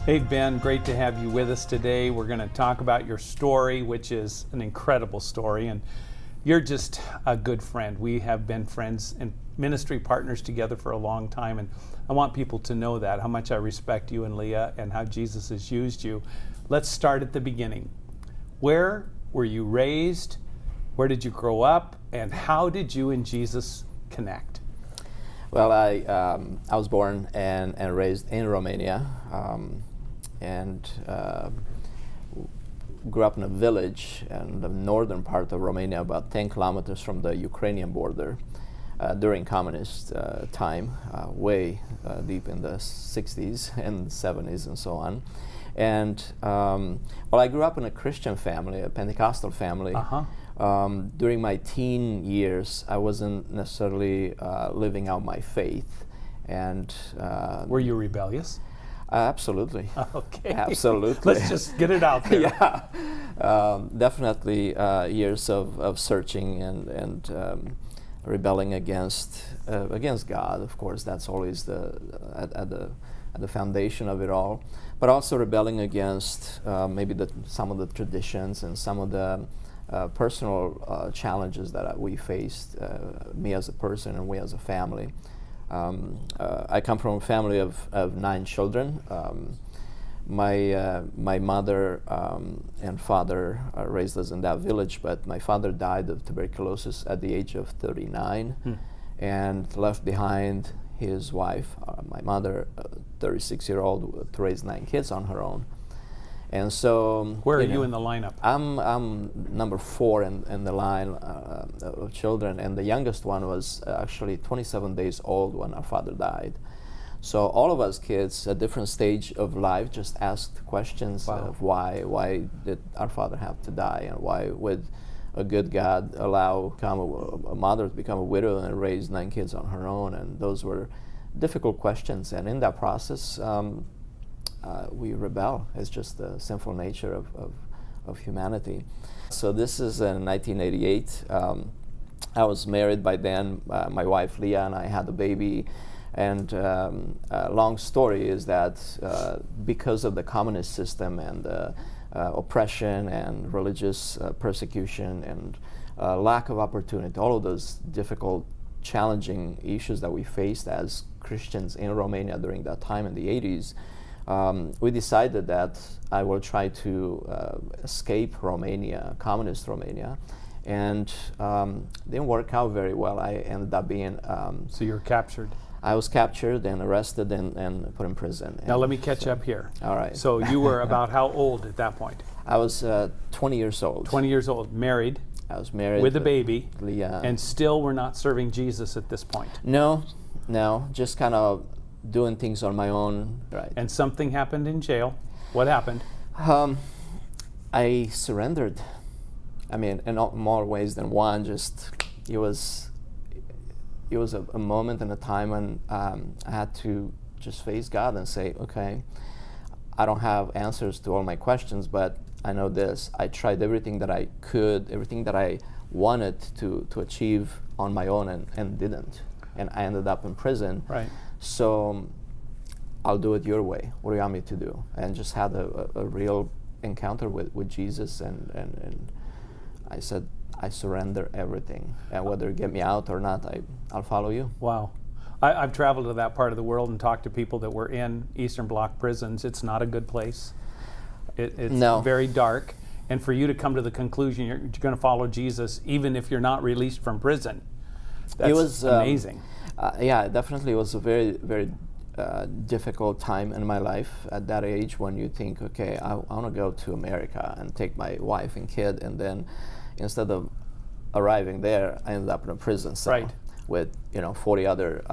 Hey Ben, great to have you with us today. We're going to talk about your story, which is an incredible story, and you're just a good friend. We have been friends and ministry partners together for a long time, and I want people to know that, how much I respect you and Leah and how Jesus has used you. Let's start at the beginning. Where were you raised? Where did you grow up? And how did you and Jesus connect? Well, I was born and raised in Romania, and grew up in a village in the northern part of Romania, about 10 kilometers from the Ukrainian border, during communist time, way deep in the 60s and 70s and so on. And well, I grew up in a Christian family, a Pentecostal family. During my teen years, I wasn't necessarily living out my faith. And were you rebellious? Absolutely. Okay. Absolutely. Let's just get it out there. Yeah. Definitely years of searching and rebelling against God. Of course, that's always at the foundation of it all. But also rebelling against maybe some of the traditions and some of the personal challenges that we faced, me as a person and we as a family. I come from a family of 9 children. My mother and father raised us in that village, but my father died of tuberculosis at the age of 39 and left behind his wife, my mother, 36-year-old, to raise 9 kids on her own. And so, where are you in the lineup? I'm number 4 in the line of children, and the youngest one was actually 27 days old when our father died. So all of us kids at different stage of life just asked questions of why did our father have to die, and why would a good God allow a mother to become a widow and raise 9 kids on her own? And those were difficult questions, and in that process, we rebel. It's just the sinful nature of humanity. So this is in 1988. I was married by then. My wife Leah and I had a baby. And long story is that because of the communist system and oppression and religious persecution and lack of opportunity, all of those difficult, challenging issues that we faced as Christians in Romania during that time in the 80s, we decided that I will try to escape Romania, communist Romania, and didn't work out very well. I ended up being... So you were captured? I was captured and arrested and put in prison. Now let me catch up here. All right. So you were about how old at that point? I was 20 years old. 20 years old, married. I was married. With a baby. Leah. And still were not serving Jesus at this point? No, just kind of doing things on my own. Right. And something happened in jail. What happened? I surrendered. I mean, in more ways than one. Just it was a moment and a time when I had to just face God and say, okay, I don't have answers to all my questions, but I know this. I tried everything that I could, everything that I wanted to achieve on my own and didn't. And I ended up in prison. Right. So I'll do it your way. What do you want me to do? And just had a real encounter with Jesus, and I said, I surrender everything. And whether you get me out or not, I'll follow you. Wow. I've traveled to that part of the world and talked to people that were in Eastern Bloc prisons. It's not a good place. It's very dark. And for you to come to the conclusion you're going to follow Jesus even if you're not released from prison, that's amazing. Yeah, definitely it was a very, very difficult time in my life at that age when you think, okay, I want to go to America and take my wife and kid, and then instead of arriving there, I ended up in a prison cell with 40 other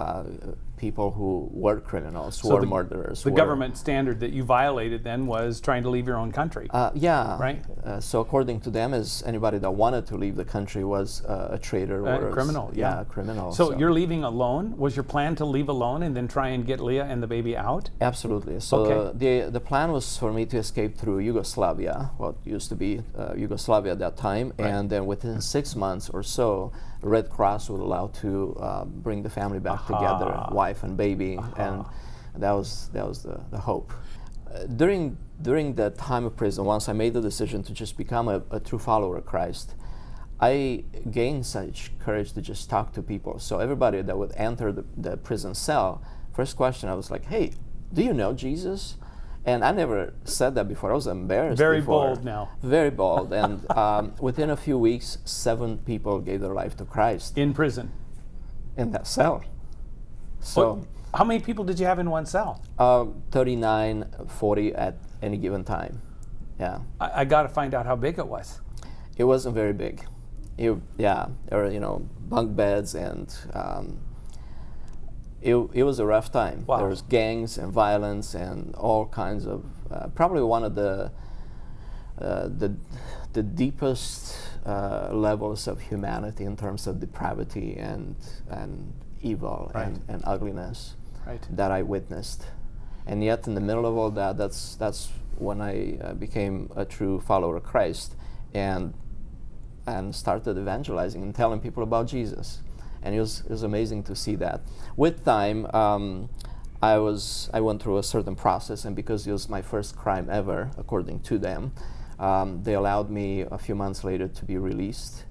people who were criminals, who So were the- murderers. The were- government standard that you violated then was trying to leave your own country. Yeah. Right. So according to them, is anybody that wanted to leave the country was a traitor or A criminal, yeah. a criminal. So you're leaving alone? Was your plan to leave alone and then try and get Leah and the baby out? Absolutely. So Okay. the plan was for me to escape through Yugoslavia, what used to be Yugoslavia at that time, Right. and then within 6 months or so, Red Cross would allow to bring the family back together, wife and baby, and that was the hope. During the time of prison, once I made the decision to just become a true follower of Christ, I gained such courage to just talk to people. So everybody that would enter the prison cell, first question I was like, "Hey, do you know Jesus?" And I never said that before. I was embarrassed. Very before. bold now. Very bold. And within a few weeks, 7 people gave their life to Christ In prison. in that cell. So How many people did you have in one cell? 39, 40 at any given time. Yeah. I got to find out how big it was. It wasn't very big. There were, bunk beds, and it was a rough time. Wow. There was gangs and violence and all kinds of, probably one of the deepest levels of humanity in terms of depravity and evil Right. and ugliness Right. that I witnessed. And yet in the middle of all that, that's when I became a true follower of Christ and started evangelizing and telling people about Jesus. And it was amazing to see that. With time, I went through a certain process, and because it was my first crime ever, according to them, they allowed me a few months later to be released.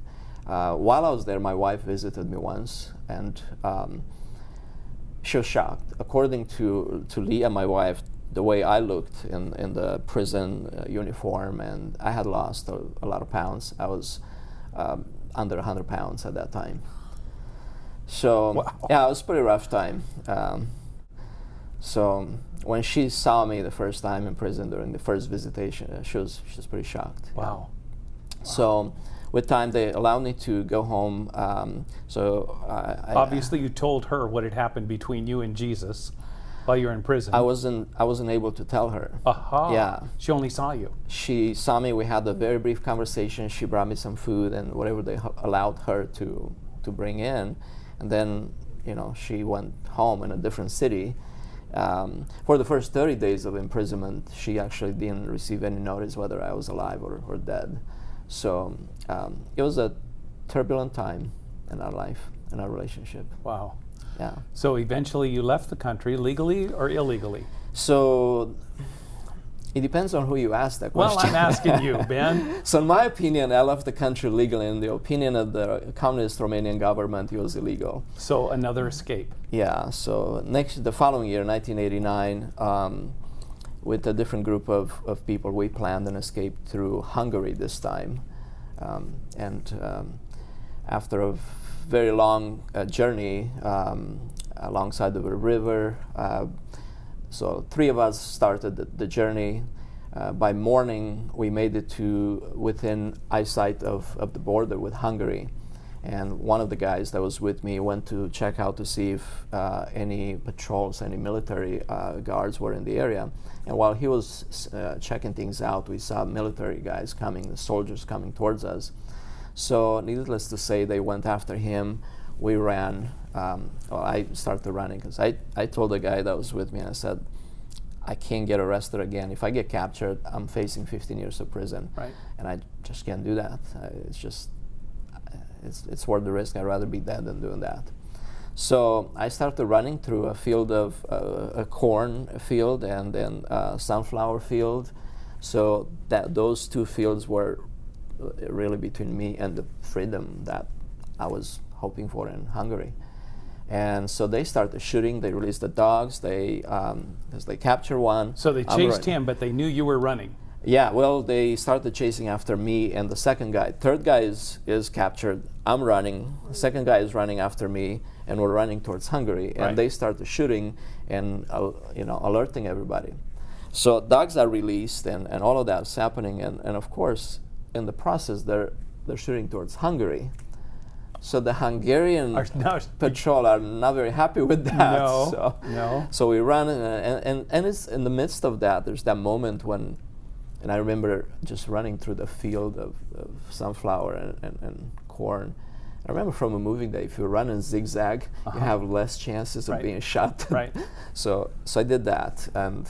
While I was there, my wife visited me once, and she was shocked. According to Leah, my wife, the way I looked in the prison uniform, and I had lost a lot of pounds. I was under 100 pounds at that time. So Wow. yeah, it was a pretty rough time. So when she saw me the first time in prison during the first visitation, she was pretty shocked. Wow. So with time, they allowed me to go home. Obviously, you told her what had happened between you and Jesus while you were in prison. I wasn't able to tell her. Aha. Yeah. She only saw you. She saw me. We had a very brief conversation. She brought me some food and whatever they allowed her to bring in, and then she went home in a different city. For the first 30 days of imprisonment, she actually didn't receive any notice whether I was alive or dead. So it was a turbulent time in our life, in our relationship. Wow. Yeah. So eventually you left the country, legally or illegally? So it depends on who you ask that question. Well, I'm asking you, Ben. So in my opinion, I left the country legally. In the opinion of the communist Romanian government, it was illegal. So another escape. Yeah, so the following year, 1989, with a different group of people, we planned an escape through Hungary this time. After a very long journey alongside of a river, so 3 of us started the journey. By morning, we made it to within eyesight of the border with Hungary. And one of the guys that was with me went to check out to see if any patrols, any military guards were in the area. And while he was checking things out, we saw military guys coming, the soldiers coming towards us. So needless to say, they went after him. We ran. I started running because I told the guy that was with me, I said, I can't get arrested again. If I get captured, I'm facing 15 years of prison. Right. And I just can't do that. It's worth the risk. I'd rather be dead than doing that. So I started running through a field of a corn field and then a sunflower field. So those 2 fields were really between me and the freedom that I was hoping for in Hungary. And so they started shooting. They released the dogs. They captured one. So they chased him, but they knew you were running. Yeah, well, they started chasing after me and the second guy. Third guy is captured. I'm running. The second guy is running after me, and we're running towards Hungary. And Right. they started shooting and alerting everybody. So dogs are released, and all of that's happening. And of course, in the process, they're shooting towards Hungary. So the Hungarian No. patrol are not very happy with that. No. So we run, and it's in the midst of that. There's that moment when, and I remember just running through the field of sunflower and corn. I remember from a movie that if you run in zigzag, you have less chances of being shot. Right. So I did that, and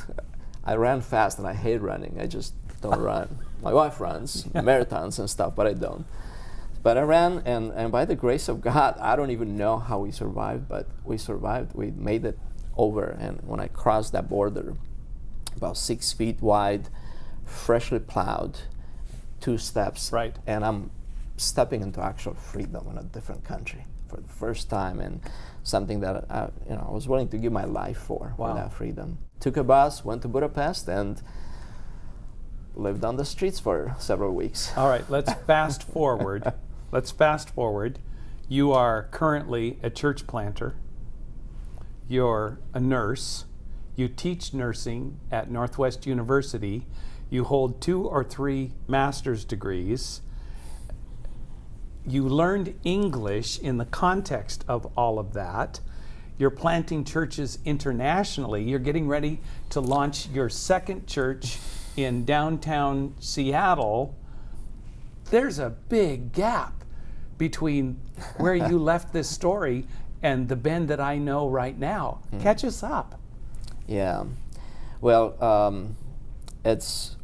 I ran fast, and I hate running. I just don't run. My wife runs marathons and stuff, but I don't. But I ran, and by the grace of God, I don't even know how we survived, but we survived. We made it over, and when I crossed that border, about 6 feet wide, freshly plowed, 2 steps, Right. and I'm stepping into actual freedom in a different country for the first time, and something that I was willing to give my life for that freedom. Took a bus, went to Budapest, and lived on the streets for several weeks. All right, let's fast forward. You are currently a church planter. You're a nurse. You teach nursing at Northwest University. You hold 2 or 3 master's degrees. You learned English in the context of all of that. You're planting churches internationally. You're getting ready to launch your second church in downtown Seattle. There's a big gap between where you left this story and the Ben that I know right now. Catch us up. Yeah. Well, it's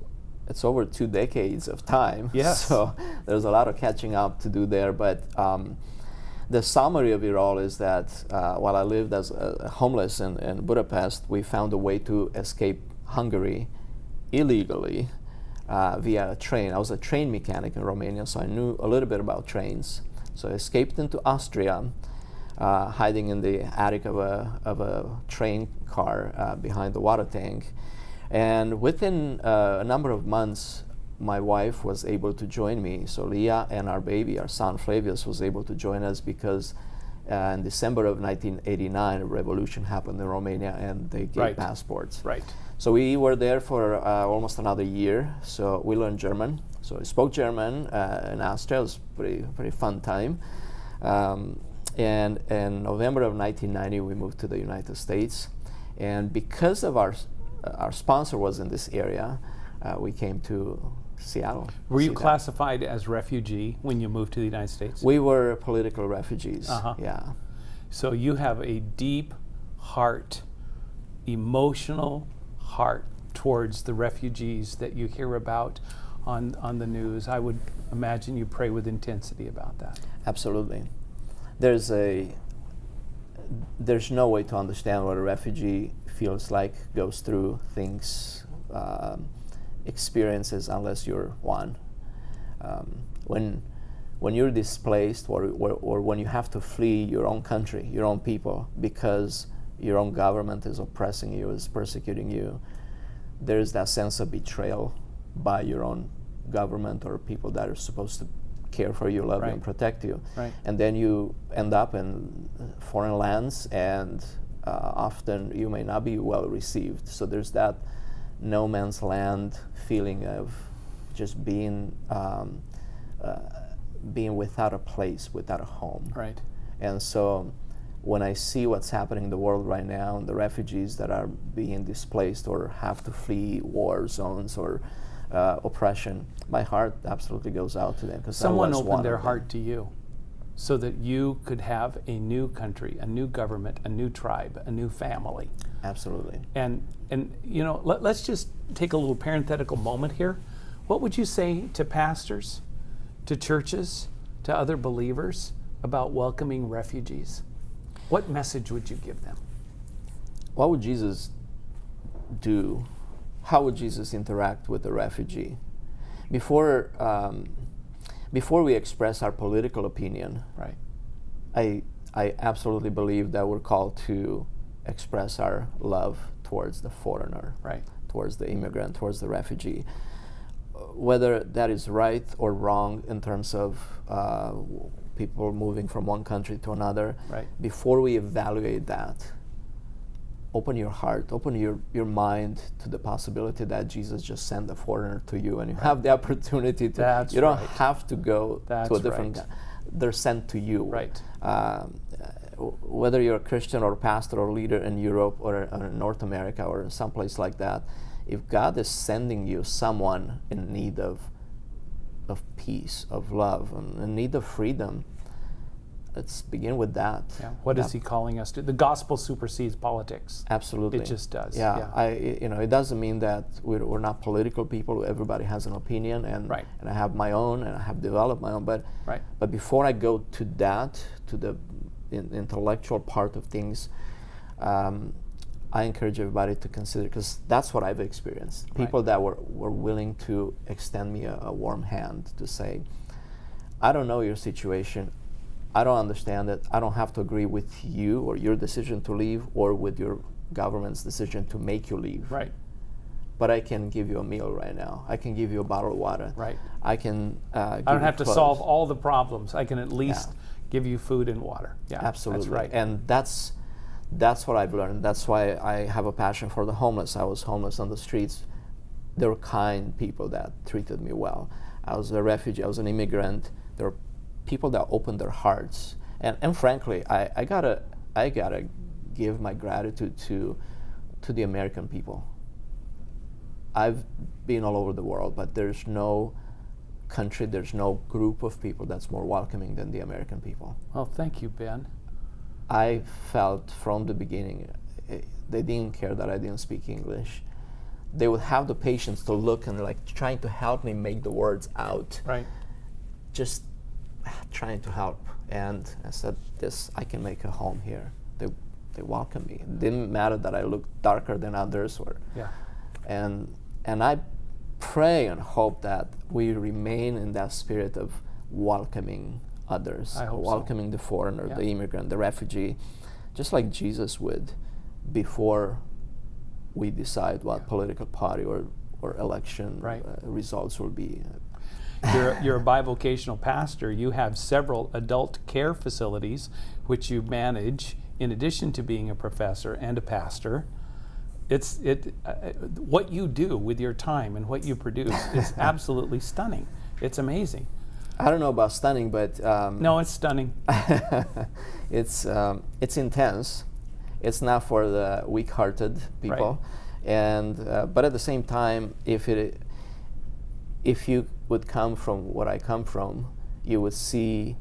over 2 decades of time. Yes. So there's a lot of catching up to do there. But the summary of it all is that while I lived as homeless in Budapest, we found a way to escape Hungary illegally via a train. I was a train mechanic in Romania, so I knew a little bit about trains. So I escaped into Austria, hiding in the attic of a train car behind the water tank. And within a number of months, my wife was able to join me. So Leah and our baby, our son Flavius, was able to join us because in December of 1989, a revolution happened in Romania, and they gave passports. Right. So we were there for almost another year. So we learned German. So I spoke German in Austria. It was pretty fun time. And in November of 1990, we moved to the United States. And because of our sponsor was in this area, we came to Seattle. Were you classified as refugee when you moved to the United States? We were political refugees. Yeah. So you have a deep heart, emotional heart towards the refugees that you hear about on the news. I would imagine you pray with intensity about that. Absolutely. There's no way to understand what a refugee feels like, goes through things, experiences, unless you're one. When you're displaced or when you have to flee your own country, your own people, because your own government is oppressing you, is persecuting you, there's that sense of betrayal by your own government or people that are supposed to care for you, love you, and protect you. Right. And then you end up in foreign lands, and often you may not be well received. So there's that no man's land feeling of just being without a place, without a home. Right. And so when I see what's happening in the world right now, and the refugees that are being displaced or have to flee war zones or oppression, my heart absolutely goes out to them. Because someone opened their heart to you so that you could have a new country, a new government, a new tribe, a new family. Absolutely. And you know, let's just take a little parenthetical moment here. What would you say to pastors, to churches, to other believers about welcoming refugees? What message would you give them? What would Jesus do? How would Jesus interact with the refugee? Before we express our political opinion, I absolutely believe that we're called to express our love towards the foreigner, towards the immigrant, towards the refugee. Whether that is right or wrong in terms of people moving from one country to another, before we evaluate that, open your heart, open your mind to the possibility that Jesus just sent a foreigner to you, and you have the opportunity to. You don't have to go to a different they're sent to you. Right. Whether you're a Christian or a pastor or leader in Europe or in North America or in some place like that, if God is sending you someone in need of peace, of love, and in need of freedom, let's begin with that. Yeah. What is He calling us to? The gospel supersedes politics. Absolutely. It just does. Yeah. It doesn't mean that we're not political people. Everybody has an opinion, and Right. and I have my own, and I have developed my own. But Right. but before I go to that, to the intellectual part of things, I encourage everybody to consider, because that's what I've experienced. People that were willing to extend me a warm hand to say, I don't know your situation. I don't understand it. I don't have to agree with you or your decision to leave or with your government's decision to make you leave. Right. But I can give you a meal right now. I can give you a bottle of water. Right. I can I don't have to solve all the problems. I can at least Yeah. give you food and water. Yeah, Absolutely. That's right. And that's what I've learned. That's why I have a passion for the homeless. I was homeless on the streets. There were kind people that treated me well. I was a refugee. I was an immigrant. There were people that opened their hearts. And frankly, I gotta give my gratitude to the American people. I've been all over the world, but there's no country, there's no group of people that's more welcoming than the American people. Well, thank you, Ben. I felt from the beginning, they didn't care that I didn't speak English. They would have the patience to look and like trying to help me make the words out. Right. Just trying to help. And I said, I can make a home here. They welcomed me. It didn't matter that I looked darker than others, Yeah. And I pray and hope that we remain in that spirit of welcoming others, I hope welcoming the foreigner, Yeah. the immigrant, the refugee, just like Jesus would before we decide what political party or election Right. results will be. You're a bivocational pastor. You have several adult care facilities which you manage in addition to being a professor and a pastor. What you do with your time and what you produce is absolutely stunning. It's amazing. I don't know about stunning, but No, it's stunning. it's intense. It's not for the weak-hearted people, and but at the same time, if you would come from what I come from, you would see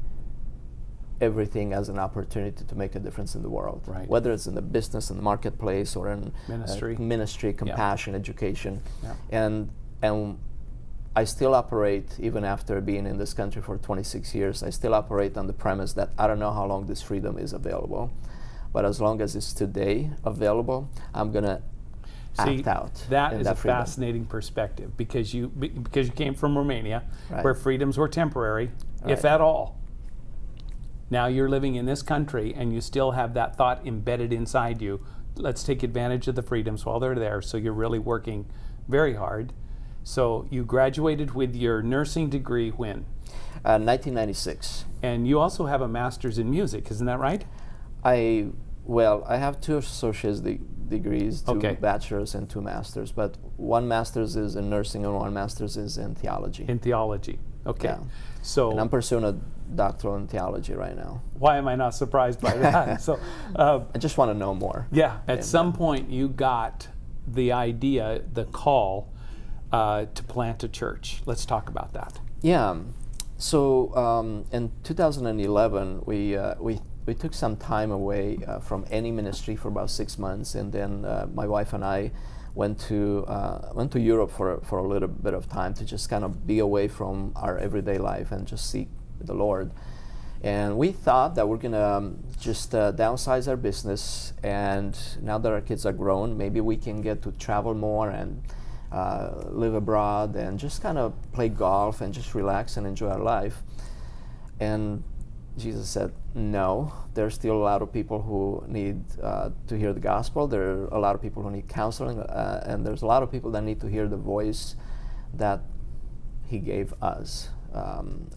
everything as an opportunity to make a difference in the world. Right. Whether it's in the business, in the marketplace, or in Ministry. compassion, education, Yeah. and I still operate, even after being in this country for 26 years, I still operate on the premise that I don't know how long this freedom is available, but as long as it's today available, I'm going to act out. That in is that a freedom. fascinating perspective because you came from Romania, Right. where freedoms were temporary, if Right. at all. Now you're living in this country and you still have that thought embedded inside you. Let's take advantage of the freedoms while they're there. So you're really working very hard. So you graduated with your nursing degree when? 1996. And you also have a master's in music, isn't that right? I have 2 associate's degrees, 2 Okay. bachelor's and 2 masters, but 1 master's is in nursing and 1 master's is in theology. In theology. Okay. Yeah. So And I'm pursuing a doctoral in theology right now. why am I not surprised by that? So I just want to know more. yeah, at some point you got the idea, the call to plant a church. Let's talk about that. Yeah. So in 2011, we took some time away from any ministry for about 6 months, and then my wife and I went to Europe for a little bit of time to just kind of be away from our everyday life and just seek the Lord. And we thought that we're gonna just downsize our business, and now that our kids are grown, maybe we can get to travel more and live abroad and just kind of play golf and just relax and enjoy our life. And Jesus said, no, there's still a lot of people who need to hear the gospel. There are a lot of people who need counseling, and there's a lot of people that need to hear the voice that He gave us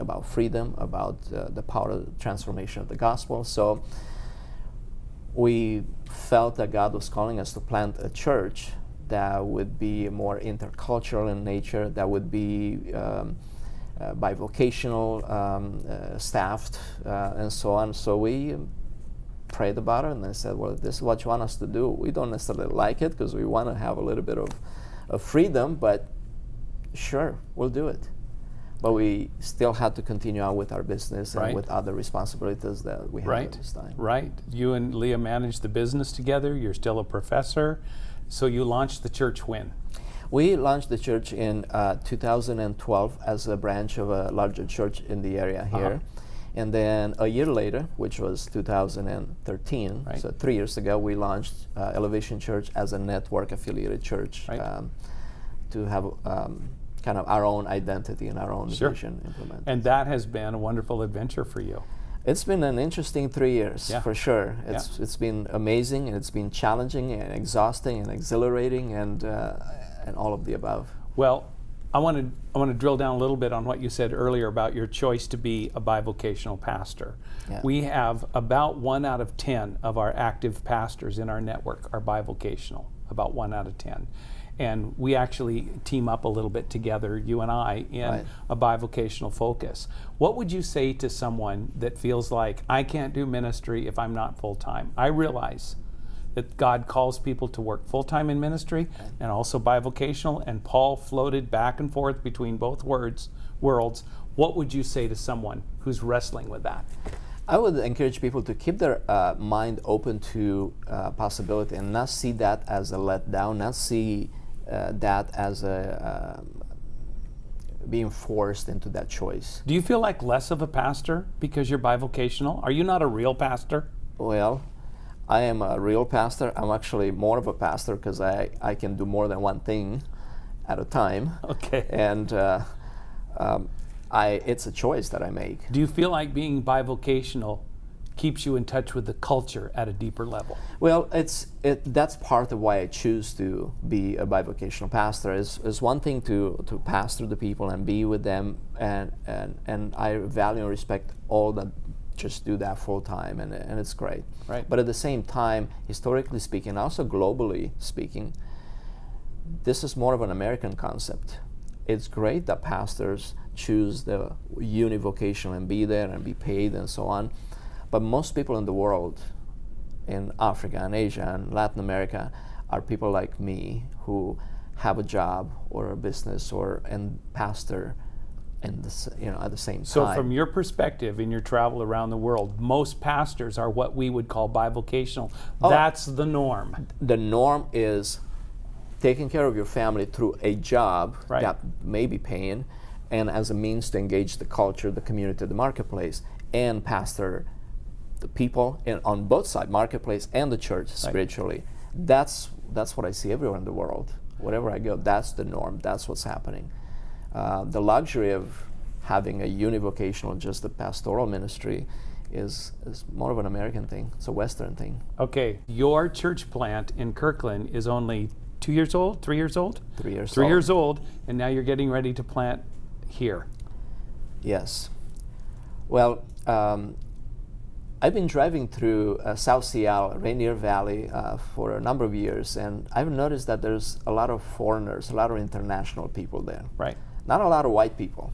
about freedom, about the power of the transformation of the gospel. So we felt that God was calling us to plant a church that would be more intercultural in nature, that would be bivocational, staffed, and so on. So we prayed about it, and I said, well, if this is what you want us to do, we don't necessarily like it because we want to have a little bit of freedom, but sure, we'll do it. But we still had to continue on with our business and with other responsibilities that we had at this time. Right. You and Leah managed the business together. You're still a professor. So you launched the church when? We launched the church in 2012 as a branch of a larger church in the area here. And then a year later, which was 2013, so 3 years ago, we launched Elevation Church as a network affiliated church to have kind of our own identity and our own vision implemented. And that has been a wonderful adventure for you. It's been an interesting 3 years, for sure. It's been amazing, and it's been challenging and exhausting and exhilarating, and all of the above. Well, I want to drill down a little bit on what you said earlier about your choice to be a bivocational pastor. We have about 1 out of 10 of our active pastors in our network are bivocational, about 1 out of 10. And we actually team up a little bit together, you and I, in a bivocational focus. What would you say to someone that feels like, I can't do ministry if I'm not full-time? I realize that God calls people to work full-time in ministry and also bivocational, and Paul floated back and forth between both worlds. What would you say to someone who's wrestling with that? I would encourage people to keep their mind open to possibility and not see that as a letdown, not see that as a being forced into that choice. Do you feel like less of a pastor because you're bivocational? Are you not a real pastor? Well, I am a real pastor. I'm actually more of a pastor because I can do more than one thing at a time. Okay. And it's a choice that I make. Do you feel like being bivocational keeps you in touch with the culture at a deeper level? Well, that's part of why I choose to be a bivocational pastor. Is one thing to pastor the people and be with them, and I value and respect all that just do that full time, and it's great. Right. But at the same time, historically speaking, also globally speaking, this is more of an American concept. It's great that pastors choose the univocational and be there and be paid and so on. But most people in the world, in Africa and Asia and Latin America, are people like me who have a job or a business and pastor at the same time. So from your perspective in your travel around the world, most pastors are what we would call bivocational. That's the norm. The norm is taking care of your family through a job that may be paying, and as a means to engage the culture, the community, the marketplace, and pastor the people on both sides, marketplace and the church spiritually. That's what I see everywhere in the world. Wherever I go, that's the norm. That's what's happening. The luxury of having a univocational, just a pastoral ministry, is more of an American thing. It's a Western thing. Okay, your church plant in Kirkland is only 2 years old, 3 years old? 3 years old. 3 years old, and now you're getting ready to plant here. Yes. Well, I've been driving through South Seattle, Rainier Valley, for a number of years, and I've noticed that there's a lot of foreigners, a lot of international people there. Right. Not a lot of white people,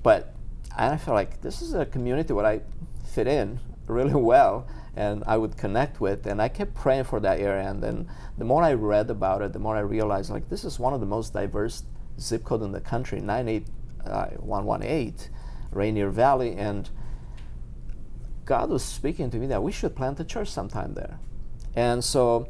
but I feel like this is a community where I fit in really well, and I would connect with, and I kept praying for that area, and then the more I read about it, the more I realized, like, this is one of the most diverse zip code in the country, 98118, Rainier Valley, and God was speaking to me that we should plant a church sometime there. And so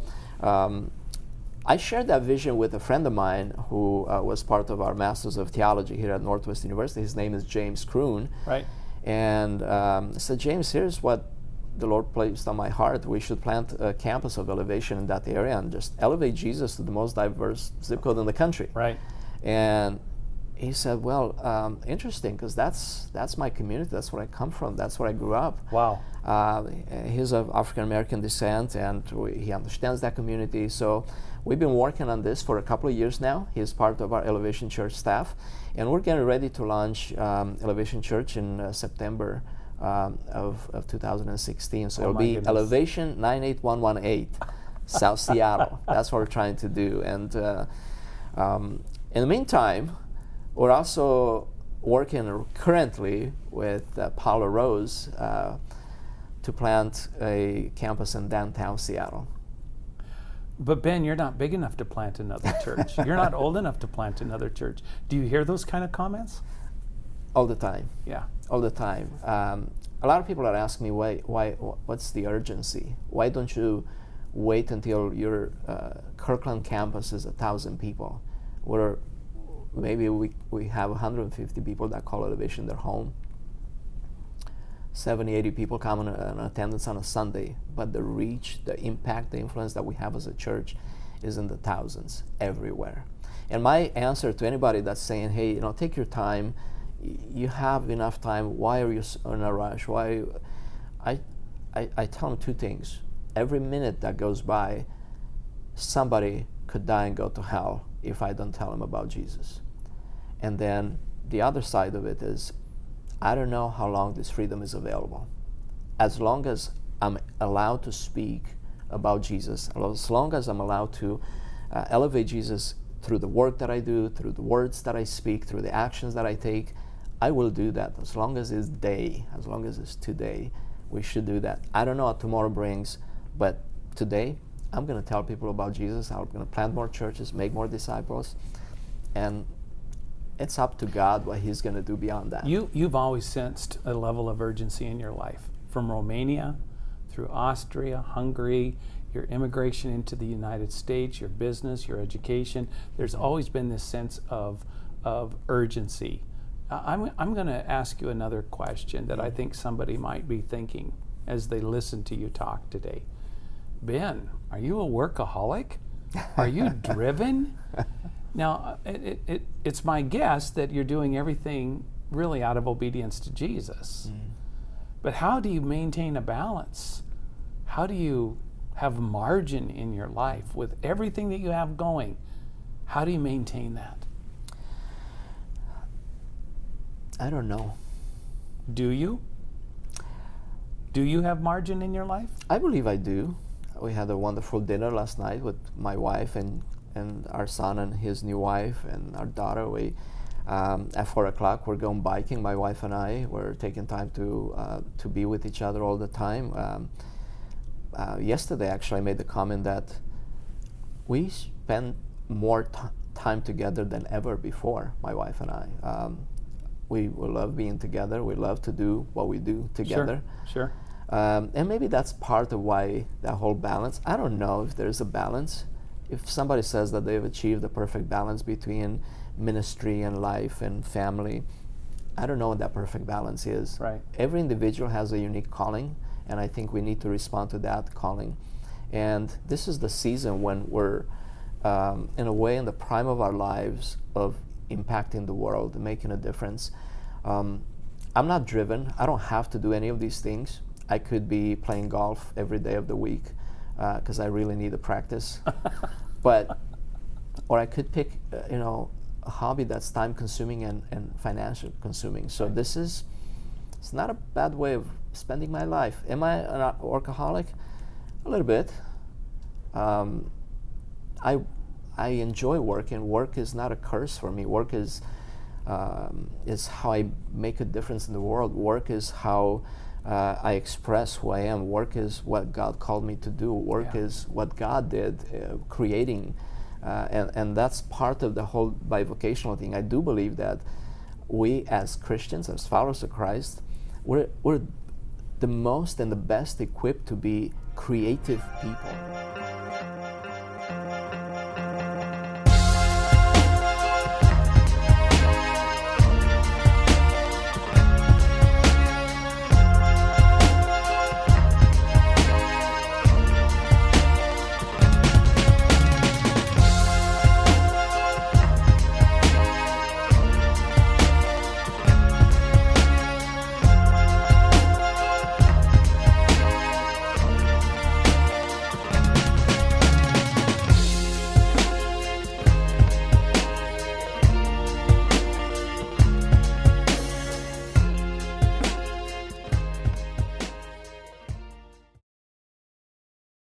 I shared that vision with a friend of mine who was part of our Masters of Theology here at Northwestern University. His name is James Kroon. Right. And I said, James, here's what the Lord placed on my heart. We should plant a campus of Elevation in that area and just elevate Jesus to the most diverse zip code in the country. Right. And he said, well, interesting, because that's my community. That's where I come from. That's where I grew up. Wow. He's of African-American descent, and he understands that community. So we've been working on this for a couple of years now. He's part of our Elevation Church staff. And we're getting ready to launch Elevation Church in September of 2016. So it'll be goodness. Elevation 98118, South Seattle. That's what we're trying to do. And in the meantime, we're also working currently with Paula Rose to plant a campus in downtown Seattle. But Ben, you're not big enough to plant another church. You're not old enough to plant another church. Do you hear those kind of comments? All the time. Yeah. All the time. A lot of people are asking me, what's the urgency? Why don't you wait until your Kirkland campus is 1,000 people, where maybe we have 150 people that call Elevation their home, 70, 80 people come in attendance on a Sunday, but the reach, the impact, the influence that we have as a church is in the thousands everywhere. And my answer to anybody that's saying, hey, take your time, you have enough time, why are you in a rush? I tell them two things. Every minute that goes by, somebody could die and go to hell if I don't tell them about Jesus. And then the other side of it is, I don't know how long this freedom is available. As long as I'm allowed to speak about Jesus, as long as I'm allowed to elevate Jesus through the work that I do, through the words that I speak, through the actions that I take, I will do that. As long as it's day, as long as it's today, we should do that. I don't know what tomorrow brings, but today I'm going to tell people about Jesus. I'm going to plant more churches, make more disciples, and it's up to God what He's going to do beyond that. You've always sensed a level of urgency in your life, from Romania through Austria, Hungary, your immigration into the United States, your business, your education. There's always been this sense of urgency. I'm going to ask you another question that I think somebody might be thinking as they listen to you talk today. Ben, are you a workaholic? Are you driven? Now, it's my guess that you're doing everything really out of obedience to Jesus. But how do you maintain a balance? How do you have margin in your life with everything that you have going? How do you maintain that? I don't know. Do you? Do you have margin in your life? I believe I do. We had a wonderful dinner last night with my wife and our son and his new wife and our daughter. We at 4 o'clock we're going biking. My wife and I we're taking time to be with each other all the time. Yesterday, actually, I made the comment that we spend more time together than ever before. My wife and I. We love being together. We love to do what we do together. Sure. And maybe that's part of why that whole balance. I don't know if there's a balance. If somebody says that they've achieved the perfect balance between ministry and life and family, I don't know what that perfect balance is. Right. Every individual has a unique calling, and I think we need to respond to that calling. And this is the season when we're, in a way, in the prime of our lives of impacting the world, making a difference. I'm not driven. I don't have to do any of these things. I could be playing golf every day of the week because I really need the practice. Or I could pick, a hobby that's time-consuming and financial consuming. So it's not a bad way of spending my life. Am I a workaholic? A little bit. I enjoy work, and work is not a curse for me. Work is how I make a difference in the world. Work is how I express who I am. Work is what God called me to do. Work is what God did, creating. And that's part of the whole bivocational thing. I do believe that we as Christians, as followers of Christ, we're the most and the best equipped to be creative people.